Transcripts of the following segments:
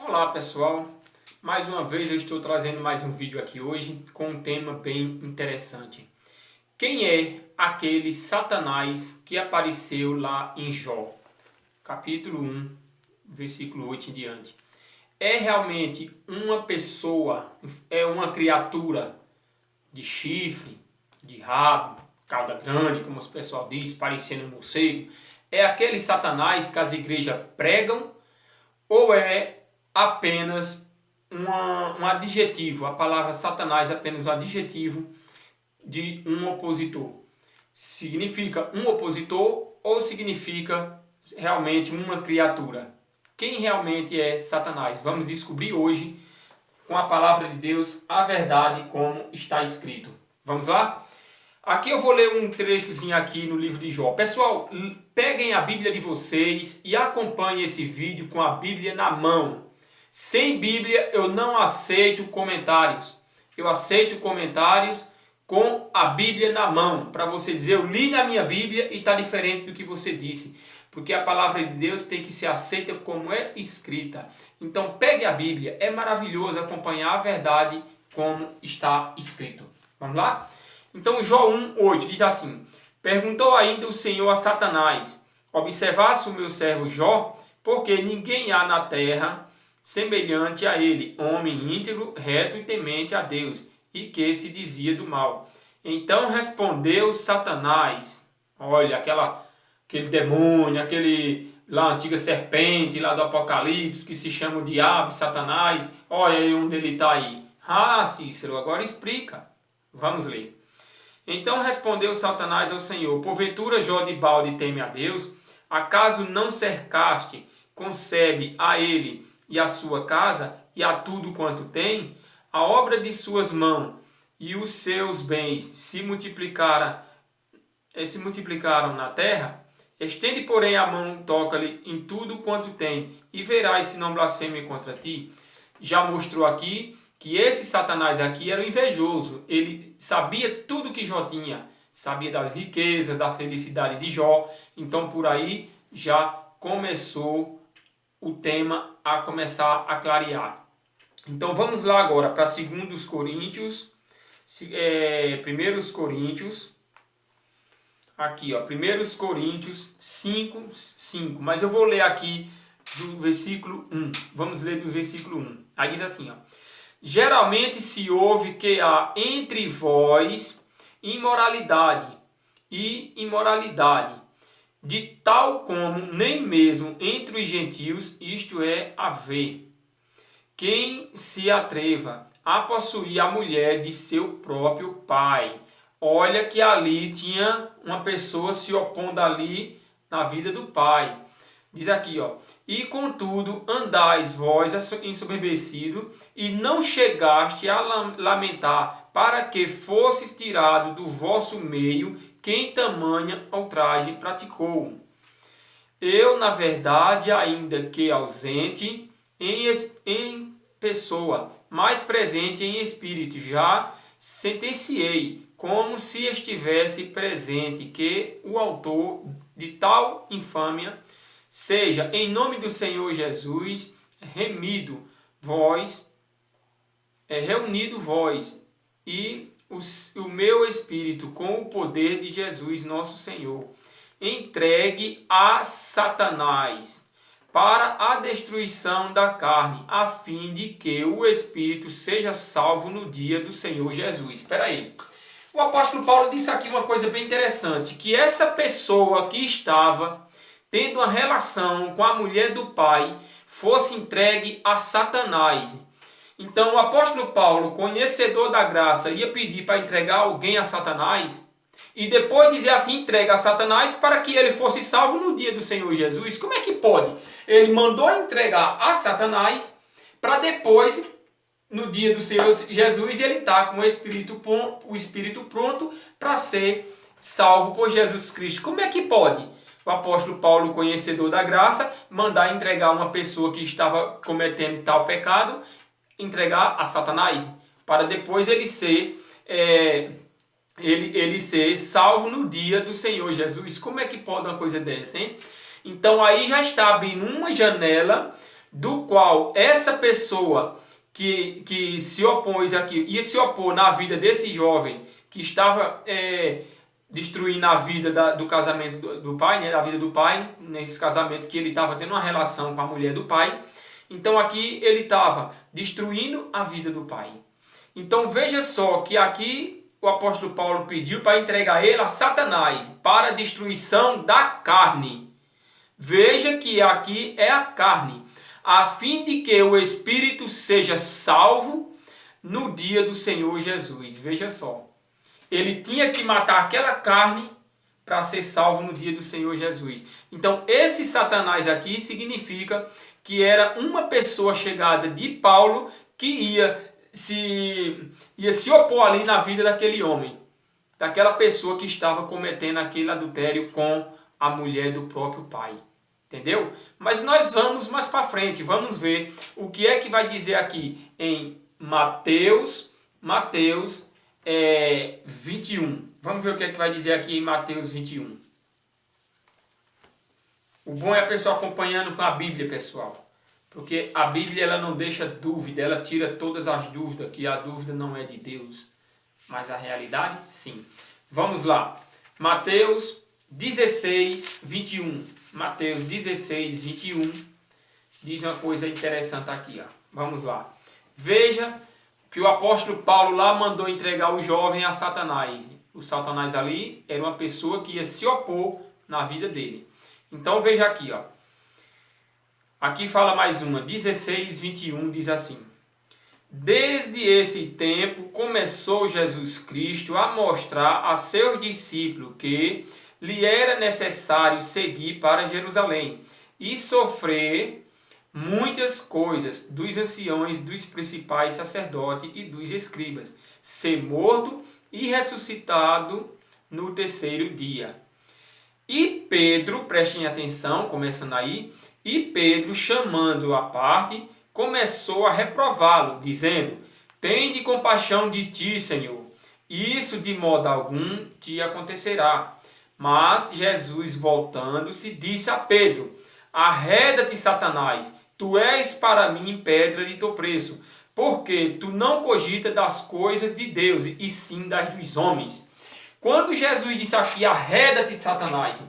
Olá pessoal, mais uma vez eu estou trazendo mais um vídeo aqui hoje com um tema bem interessante. Quem é aquele Satanás que apareceu lá em Jó? Capítulo 1, versículo 8 em diante. É realmente uma pessoa, é uma criatura de chifre, de rabo, cauda grande, como o pessoal diz, parecendo um morcego? É aquele Satanás que as igrejas pregam ou é apenas um adjetivo? A palavra Satanás é apenas um adjetivo de um opositor. Significa um opositor ou significa realmente uma criatura? Quem realmente é Satanás? Vamos descobrir hoje com a palavra de Deus a verdade como está escrito. Vamos lá? Aqui eu vou ler um trechozinho aqui no livro de Jó. Pessoal, peguem a Bíblia de vocês e acompanhem esse vídeo com a Bíblia na mão. Sem Bíblia eu não aceito comentários. Eu aceito comentários com a Bíblia na mão. Para você dizer, eu li na minha Bíblia e está diferente do que você disse. Porque a palavra de Deus tem que ser aceita como é escrita. Então pegue a Bíblia. É maravilhoso acompanhar a verdade como está escrito. Vamos lá? Então Jó 1:8 diz assim: Perguntou ainda o Senhor a Satanás: Observasse o meu servo Jó, porque ninguém há na terra semelhante a ele, homem íntegro, reto e temente a Deus, e que se desvia do mal. Então respondeu Satanás, olha, aquele demônio, aquele lá, antiga serpente lá do Apocalipse, que se chama o diabo, Satanás, olha aí onde ele está aí. Ah, Cícero, agora explica. Vamos ler. Então respondeu Satanás ao Senhor: Porventura Jó de balde teme a Deus? Acaso não cercaste, concebe a ele e a sua casa e a tudo quanto tem? A obra de suas mãos e os seus bens se multiplicaram na terra? Estende, porém, a mão, toca-lhe em tudo quanto tem, e verás se não blasfeme contra ti. Já mostrou aqui que esse Satanás aqui era o invejoso. Ele sabia tudo que Jó tinha. Sabia das riquezas, da felicidade de Jó. Então por aí já começou o tema a começar a clarear. Então vamos lá agora para 2 Coríntios. 1 Coríntios. Aqui, ó, 1 Coríntios 5:5. Mas eu vou ler aqui do versículo 1. Vamos ler do versículo 1. Aí diz assim, ó: Geralmente se ouve que há entre vós imoralidade e imoralidade, de tal como nem mesmo entre os gentios isto é haver. Quem se atreva a possuir a mulher de seu próprio pai. Olha que ali tinha uma pessoa se opondo ali na vida do pai. Diz aqui, ó: E contudo andais vós ensoberbecido, e não chegaste a lamentar, para que fosses tirado do vosso meio quem tamanha ultraje praticou. Eu, na verdade, ainda que ausente em pessoa, mas presente em espírito, já sentenciei, como se estivesse presente, que o autor de tal infâmia seja, em nome do Senhor Jesus, reunido vós e o meu espírito com o poder de Jesus nosso Senhor, entregue a Satanás para a destruição da carne, a fim de que o espírito seja salvo no dia do Senhor Jesus. Espera aí. O apóstolo Paulo disse aqui uma coisa bem interessante, que essa pessoa que estava tendo uma relação com a mulher do pai, fosse entregue a Satanás. Então o apóstolo Paulo, conhecedor da graça, ia pedir para entregar alguém a Satanás, e depois dizer assim: entrega a Satanás para que ele fosse salvo no dia do Senhor Jesus. Como é que pode? Ele mandou entregar a Satanás para depois, no dia do Senhor Jesus, ele está com o espírito pronto para ser salvo por Jesus Cristo. Como é que pode o apóstolo Paulo, conhecedor da graça, mandar entregar uma pessoa que estava cometendo tal pecado, entregar a Satanás, para depois ele ser salvo no dia do Senhor Jesus? Como é que pode uma coisa dessa, hein? Então aí já está abrindo uma janela do qual essa pessoa que se opôs aqui, ia se opor na vida desse jovem que estava destruindo a vida do casamento do pai, né, da vida do pai, nesse casamento que ele estava tendo uma relação com a mulher do pai. Então aqui ele estava destruindo a vida do pai. Então veja só que aqui o apóstolo Paulo pediu para entregar ele a Satanás para a destruição da carne. Veja que aqui é a carne, a fim de que o espírito seja salvo no dia do Senhor Jesus. Veja só. Ele tinha que matar aquela carne para ser salvo no dia do Senhor Jesus. Então, esse Satanás aqui significa que era uma pessoa chegada de Paulo que ia se opor ali na vida daquele homem, daquela pessoa que estava cometendo aquele adultério com a mulher do próprio pai. Entendeu? Mas nós vamos mais para frente, vamos ver o que é que vai dizer aqui em Mateus 21. Vamos ver o que é que vai dizer aqui em Mateus 21. O bom é a pessoa acompanhando com a Bíblia, pessoal. Porque a Bíblia ela não deixa dúvida, ela tira todas as dúvidas, que a dúvida não é de Deus, mas a realidade, sim. Vamos lá. Mateus 16, 21. Mateus 16, 21. Diz uma coisa interessante aqui. Ó. Vamos lá. Veja que o apóstolo Paulo lá mandou entregar o jovem a Satanás. O Satanás ali era uma pessoa que ia se opor na vida dele. Então veja aqui, ó. Aqui fala mais uma, 16, 21, diz assim: Desde esse tempo começou Jesus Cristo a mostrar a seus discípulos que lhe era necessário seguir para Jerusalém e sofrer muitas coisas dos anciões, dos principais sacerdotes e dos escribas, ser morto e ressuscitado no terceiro dia. E Pedro, prestem atenção, começando aí, e Pedro, chamando-o à parte, começou a reprová-lo, dizendo: Tende compaixão de ti, Senhor, isso de modo algum te acontecerá. Mas Jesus, voltando-se, disse a Pedro: Arreda-te, Satanás, tu és para mim pedra de tropeço, porque tu não cogitas das coisas de Deus, e sim das dos homens. Quando Jesus disse aqui, arreda-te, Satanás,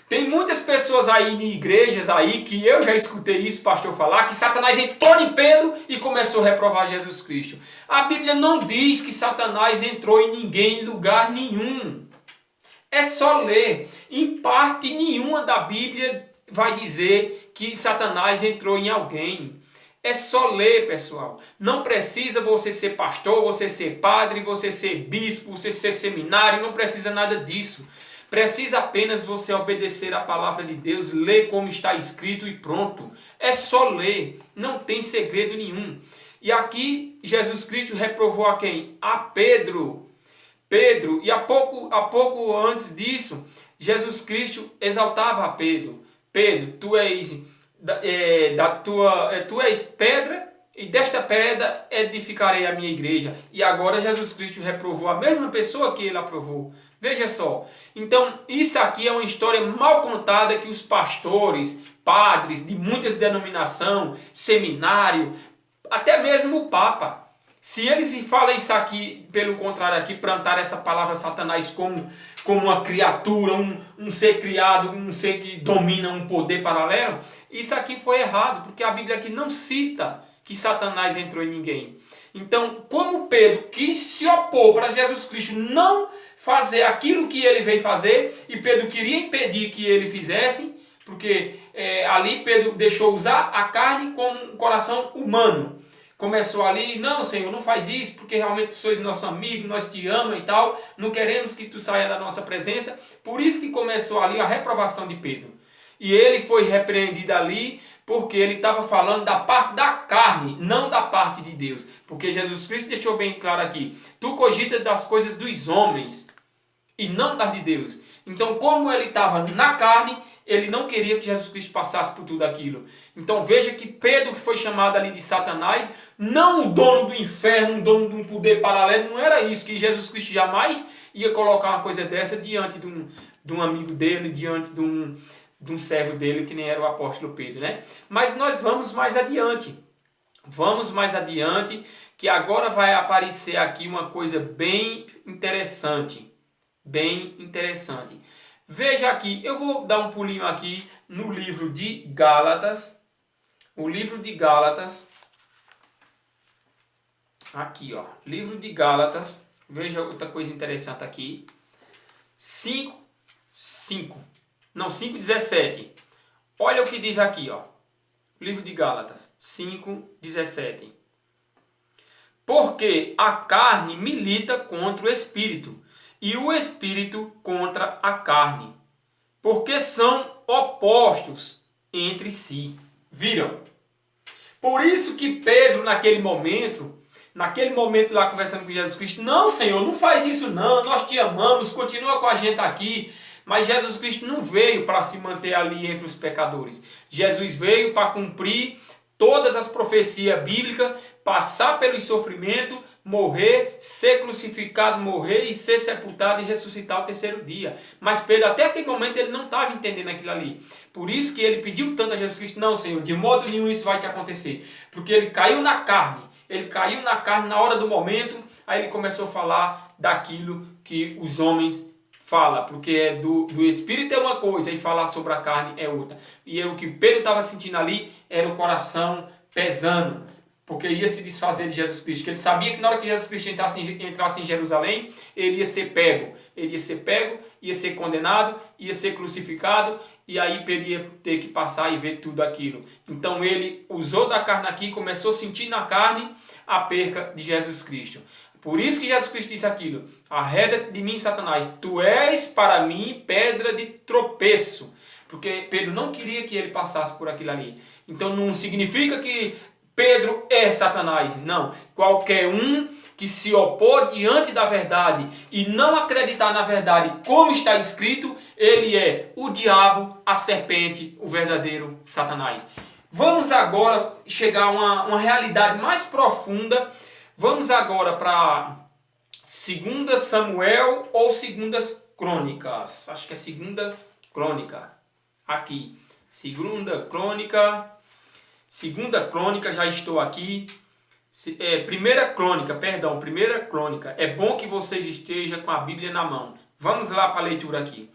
tem muitas pessoas aí em igrejas aí, que eu já escutei isso, pastor, falar, que Satanás entrou em Pedro e começou a reprovar Jesus Cristo. A Bíblia não diz que Satanás entrou em ninguém, em lugar nenhum. É só ler. Em parte nenhuma da Bíblia vai dizer que Satanás entrou em alguém. É só ler, pessoal. Não precisa você ser pastor, você ser padre, você ser bispo, você ser seminário, não precisa nada disso. Precisa apenas você obedecer a palavra de Deus, ler como está escrito e pronto. É só ler, não tem segredo nenhum. E aqui Jesus Cristo reprovou a quem? A Pedro. Pedro, e há pouco antes disso, Jesus Cristo exaltava a Pedro. Pedro, tu és pedra, e desta pedra edificarei a minha igreja. E agora Jesus Cristo reprovou a mesma pessoa que ele aprovou. Veja só. Então, isso aqui é uma história mal contada que os pastores, padres de muitas denominações, seminário, até mesmo o Papa, se eles falam isso aqui, pelo contrário aqui, plantar essa palavra Satanás como uma criatura, um ser criado, um ser que domina um poder paralelo, isso aqui foi errado, porque a Bíblia aqui não cita que Satanás entrou em ninguém. Então, como Pedro quis se opor para Jesus Cristo não fazer aquilo que ele veio fazer, e Pedro queria impedir que ele fizesse, porque ali Pedro deixou usar a carne como um coração humano. Começou ali, não, Senhor, não faz isso, porque realmente tu sois nosso amigo, nós te amamos e tal, não queremos que tu saia da nossa presença. Por isso que começou ali a reprovação de Pedro. E ele foi repreendido ali, porque ele estava falando da parte da carne, não da parte de Deus. Porque Jesus Cristo deixou bem claro aqui, tu cogitas das coisas dos homens, e não das de Deus. Então, como ele estava na carne, ele não queria que Jesus Cristo passasse por tudo aquilo. Então veja que Pedro, que foi chamado ali de Satanás, não o dono do inferno, um dono de um poder paralelo, não era isso, que Jesus Cristo jamais ia colocar uma coisa dessa diante de um amigo dele, diante de de um servo dele que nem era o apóstolo Pedro, né? Mas nós vamos mais adiante. Vamos mais adiante, que agora vai aparecer aqui uma coisa bem interessante. Bem interessante. Veja aqui, eu vou dar um pulinho aqui no livro de Gálatas. O livro de Gálatas. Aqui, ó. Livro de Gálatas. Veja outra coisa interessante aqui. 5:17. Olha o que diz aqui, ó. Livro de Gálatas 5:17. Porque a carne milita contra o espírito, e o espírito contra a carne, porque são opostos entre si. Viram? Por isso que Pedro, naquele momento lá conversando com Jesus Cristo, não, Senhor, não faz isso não, nós te amamos, continua com a gente aqui. Mas Jesus Cristo não veio para se manter ali entre os pecadores. Jesus veio para cumprir todas as profecias bíblicas, passar pelo sofrimento, morrer, ser crucificado, morrer e ser sepultado e ressuscitar ao terceiro dia. Mas Pedro, até aquele momento, ele não estava entendendo aquilo ali. Por isso que ele pediu tanto a Jesus Cristo, não, Senhor, de modo nenhum isso vai te acontecer. Porque ele caiu na carne. Ele caiu na carne na hora do momento, aí ele começou a falar daquilo que os homens falam, porque do espírito é uma coisa e falar sobre a carne é outra. E o que Pedro estava sentindo ali era o coração pesando, porque ia se desfazer de Jesus Cristo. Que ele sabia que na hora que Jesus Cristo entrasse em Jerusalém, ele ia ser pego. Ele ia ser pego, ia ser condenado, ia ser crucificado, e aí Pedro ia ter que passar e ver tudo aquilo. Então ele usou da carne aqui, começou a sentir na carne a perca de Jesus Cristo. Por isso que Jesus Cristo disse aquilo: arreda de mim, Satanás, tu és para mim pedra de tropeço. Porque Pedro não queria que ele passasse por aquilo ali. Então não significa que Pedro é Satanás. Não. Qualquer um que se opor diante da verdade e não acreditar na verdade como está escrito, ele é o diabo, a serpente, o verdadeiro Satanás. Vamos agora chegar a uma realidade mais profunda. Vamos agora para 2 Samuel ou 2 Crônicas. Acho que é 2 Crônica. Aqui. 2 Crônica. 2 Crônica, já estou aqui. 1 Crônica. É bom que vocês estejam com a Bíblia na mão. Vamos lá para a leitura aqui.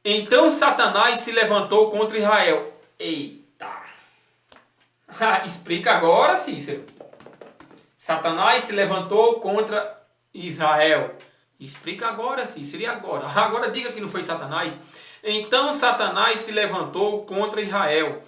Então Satanás se levantou contra Israel. Eita! Explica agora, Cícero. Satanás se levantou contra Israel. Explica agora, Cícero. E agora? Agora diga que não foi Satanás. Então Satanás se levantou contra Israel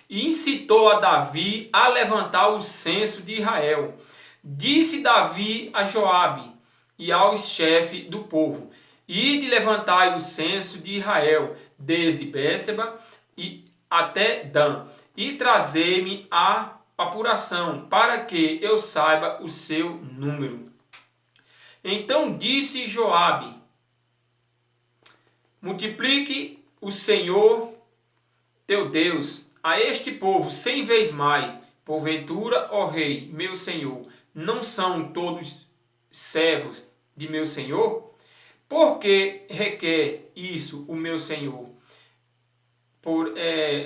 e incitou a Davi a levantar o censo de Israel. Disse Davi a Joabe e aos chefes do povo: ide levantai o censo de Israel, desde Bérseba e até Dan, e trazei-me a apuração, para que eu saiba o seu número. Então disse Joabe: multiplique o Senhor teu Deus a este povo 100 vezes mais. Porventura, ó rei, meu senhor, não são todos servos de meu senhor? Por que requer isso o meu senhor?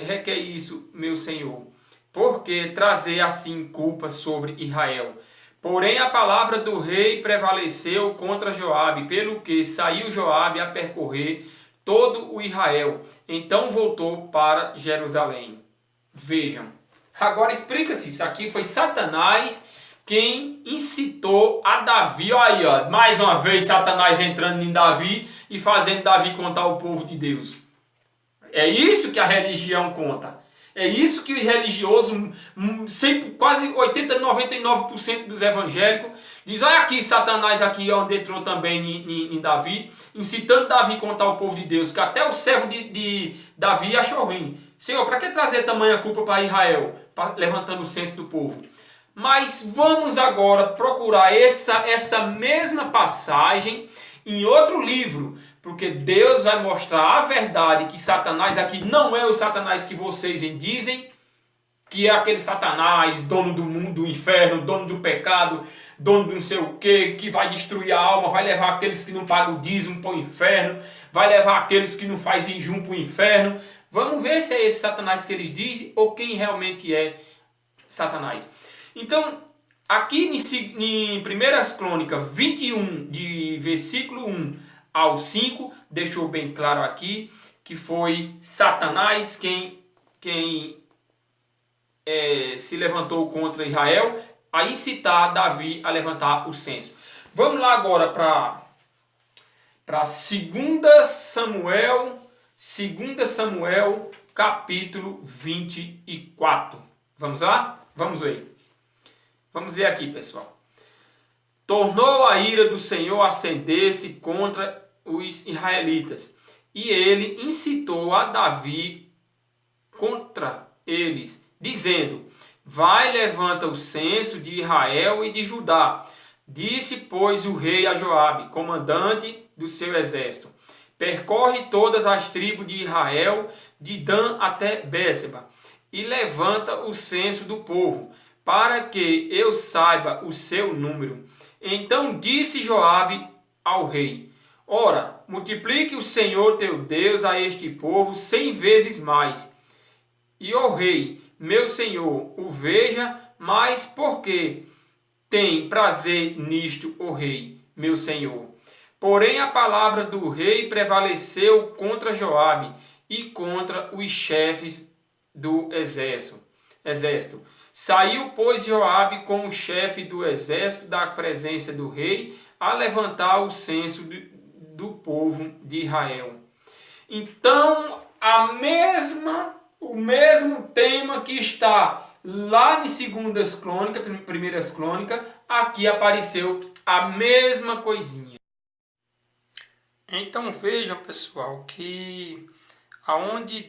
Requer isso, meu senhor? Porque trazer assim culpa sobre Israel. Porém a palavra do rei prevaleceu contra Joabe, pelo que saiu Joabe a percorrer todo o Israel. Então voltou para Jerusalém. Vejam. Agora explica-se, isso aqui foi Satanás quem incitou a Davi. Olha aí, ó, mais uma vez Satanás entrando em Davi e fazendo Davi contar o povo de Deus. É isso que a religião conta. É isso que o religioso, sempre, quase 80, 99% dos evangélicos, diz: olha aqui Satanás aqui onde entrou também em Davi, incitando Davi a contar o povo de Deus, que até o servo de Davi achou ruim. Senhor, para que trazer tamanha culpa para Israel, levantando o censo do povo? Mas vamos agora procurar essa mesma passagem em outro livro, porque Deus vai mostrar a verdade, que Satanás aqui não é o Satanás que vocês dizem, que é aquele Satanás, dono do mundo, do inferno, dono do pecado, dono de não sei o que vai destruir a alma, vai levar aqueles que não pagam o dízimo para o inferno, vai levar aqueles que não fazem jejum para o inferno. Vamos ver se é esse Satanás que eles dizem ou quem realmente é Satanás. Então, aqui em 1 Crônicas 21, de versículo 1 ao 5, deixou bem claro aqui que foi Satanás quem se levantou contra Israel, a incitar Davi a levantar o censo. Vamos lá agora para 2 Samuel, capítulo 24. Vamos lá? Vamos ver. Vamos ler aqui, pessoal. Tornou a ira do Senhor acender-se contra os israelitas, e ele incitou a Davi contra eles, dizendo: vai, levanta o censo de Israel e de Judá. Disse, pois, o rei a Joabe, comandante do seu exército: percorre todas as tribos de Israel, de Dan até Bérseba, e levanta o censo do povo, para que eu saiba o seu número. Então disse Joabe ao rei: ora, multiplique o Senhor teu Deus a este povo 100 vezes mais. E o rei, meu senhor, o veja, mas porque tem prazer nisto o rei, meu senhor. Porém a palavra do rei prevaleceu contra Joabe e contra os chefes do exército. Saiu, pois, Joabe com o chefe do exército da presença do rei a levantar o censo do povo de Israel. Então, o mesmo tema que está lá em 2 Crônicas, 1 Crônicas, aqui apareceu a mesma coisinha. Então vejam, pessoal, que aonde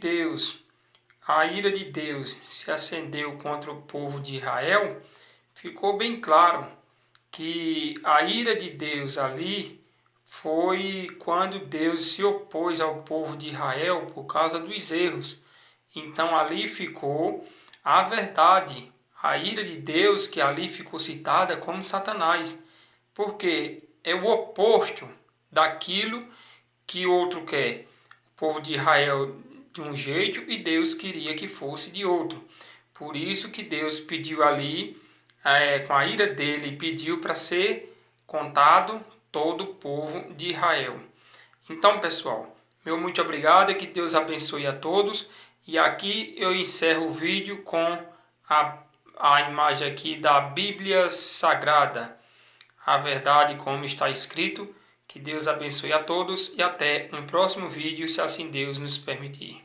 a ira de Deus se acendeu contra o povo de Israel, ficou bem claro que a ira de Deus ali foi quando Deus se opôs ao povo de Israel por causa dos erros. Então ali ficou a verdade, a ira de Deus que ali ficou citada como Satanás, porque é o oposto daquilo que o outro quer. O povo de Israel de um jeito e Deus queria que fosse de outro. Por isso que Deus pediu ali, com a ira dele, pediu para ser contado todo o povo de Israel. Então, pessoal, meu muito obrigado e que Deus abençoe a todos. E aqui eu encerro o vídeo com a imagem aqui da Bíblia Sagrada. A verdade como está escrito. Que Deus abençoe a todos e até um próximo vídeo, se assim Deus nos permitir.